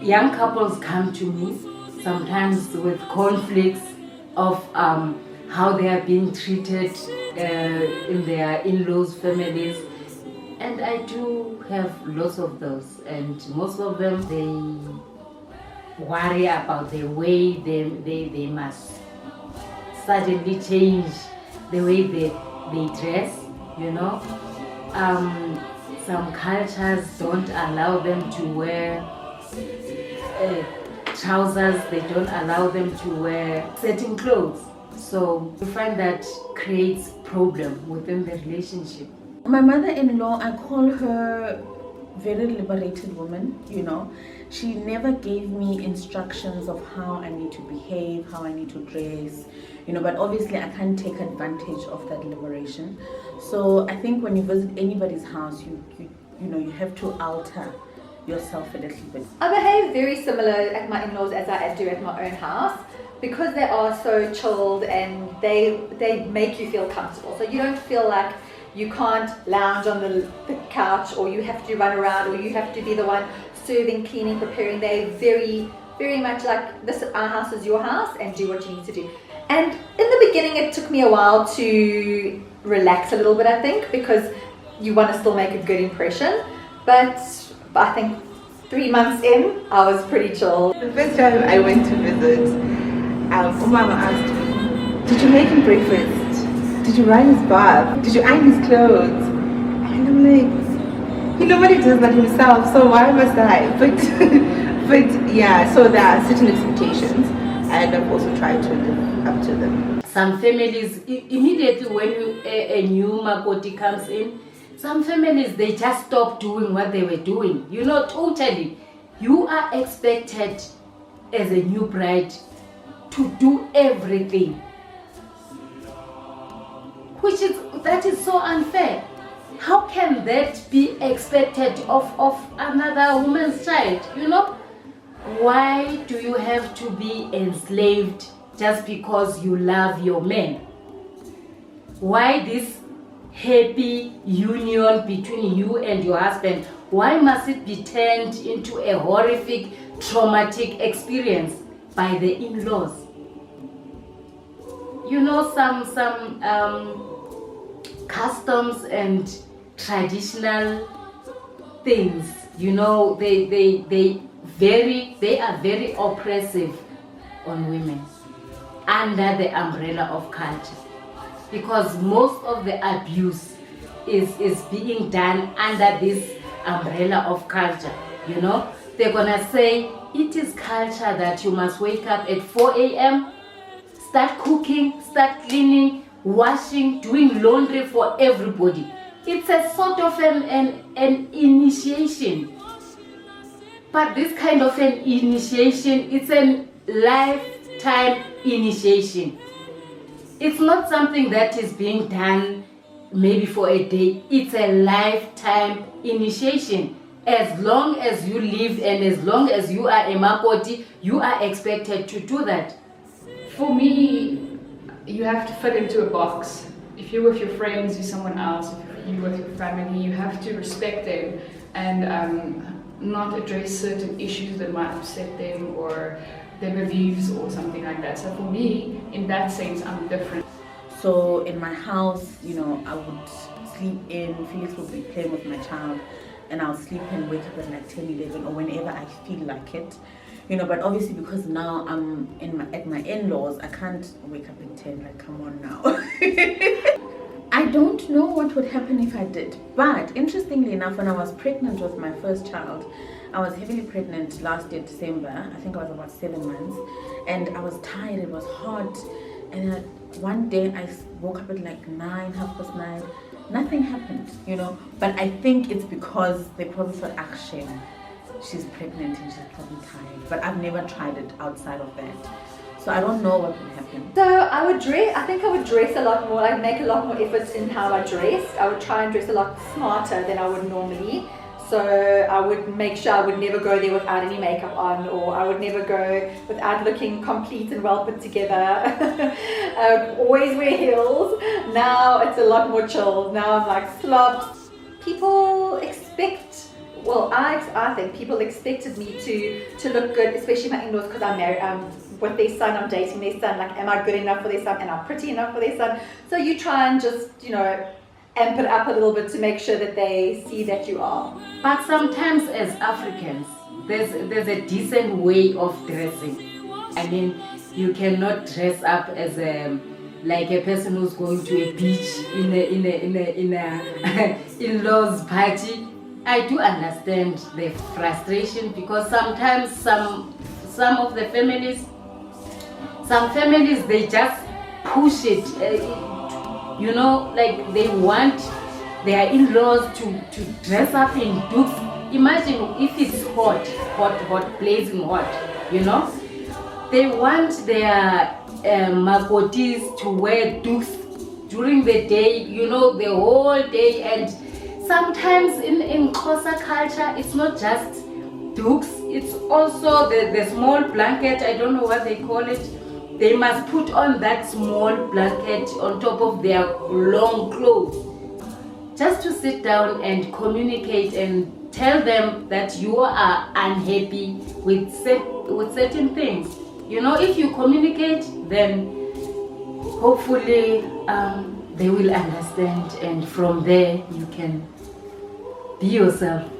Young couples come to me sometimes with conflicts of how they are being treated in their in-laws' families, and I do have lots of those, and most of them they worry about the way they must suddenly change the way they dress, you know. Some cultures don't allow them to wear trousers, they don't allow them to wear certain clothes. So you find that creates problem within the relationship. My mother-in-law, I call her very liberated woman, you know. She never gave me instructions of how I need to behave, how I need to dress, you know, but obviously I can't take advantage of that liberation. So I think when you visit anybody's house, you know, you have to alter yourself a little bit. I behave very similar at my in-laws as I do at my own house, because they are so chilled and they make you feel comfortable. So you don't feel like you can't lounge on the couch, or you have to run around, or you have to be the one serving, cleaning, preparing. They're very, very much like, this, our house is your house, and do what you need to do. And in the beginning it took me a while to relax a little bit, I think, because you want to still make a good impression. But I think 3 months in, I was pretty chill. The first time I went to visit, Mama asked me, did you make him breakfast? Did you run his bath? Did you iron his clothes? And I'm like, nobody does that himself, so why must I? But yeah, so there are certain expectations, and I've also tried to live up to them. Some families, immediately when a new Makoti comes in, some families, they just stop doing what they were doing. You know, totally. You are expected as a new bride to do everything. That is so unfair. How can that be expected of another woman's child, you know? Why do you have to be enslaved just because you love your man? Why this happy union between you and your husband, why must it be turned into a horrific, traumatic experience by the in-laws? You know, some customs and traditional things, you know, they are very oppressive on women under the umbrella of culture, because most of the abuse is being done under this umbrella of culture. You know, they're gonna say it is culture that you must wake up at 4 a.m., start cooking, start cleaning, washing, doing laundry for everybody. It's a sort of an initiation. But this kind of an initiation, it's a lifetime initiation. It's not something that is being done maybe for a day. It's a lifetime initiation. As long as you live and as long as you are a Makoti, you are expected to do that. For me, you have to fit into a box. If you're with your friends, you're someone else. If you're with your family, you have to respect them and not address certain issues that might upset them or their beliefs or something like that. So for me, in that sense, I'm different. So in my house, you know, I would sleep in, Felix would be playing with my child, and I'll sleep and wake up at like 10, 11, or whenever I feel like it. You know, but obviously because now I'm at my in-laws, I can't wake up at 10, like, come on now. I don't know what would happen if I did. But interestingly enough, when I was pregnant with my first child, I was heavily pregnant last year, December. I think I was about 7 months. And I was tired, it was hot. And one day I woke up at like 9, 9:30. Nothing happened, you know. But I think it's because they probably thought, action. She's pregnant and she's probably tired. But I've never tried it outside of that. So I don't know what would happen. So I think I would dress a lot more. I'd make a lot more efforts in how I dressed. I would try and dress a lot smarter than I would normally. So I would make sure I would never go there without any makeup on, or I would never go without looking complete and well put together. I would always wear heels. Now it's a lot more chilled. Now I'm like slops. People expect, well, I think people expected me to look good, especially my in-laws, because I'm married. With their son, I'm dating their son. Like, am I good enough for their son? Am I pretty enough for their son? So you try and just, amp it up a little bit to make sure that they see that you are. But sometimes as Africans, there's a decent way of dressing. I mean, you cannot dress up as like a person who's going to a beach in a in-laws party. I do understand the frustration, because sometimes some of the families, they just push it. Like they want their in-laws to dress up in dukes. Imagine if it's hot, blazing hot, They want their Makotis to wear dukes during the day, the whole day. And sometimes in Xhosa culture, it's not just dukes, it's also the small blanket, I don't know what they call it. They must put on that small blanket on top of their long clothes, just to sit down and communicate and tell them that you are unhappy with certain things. If you communicate, then hopefully they will understand, and from there you can be yourself.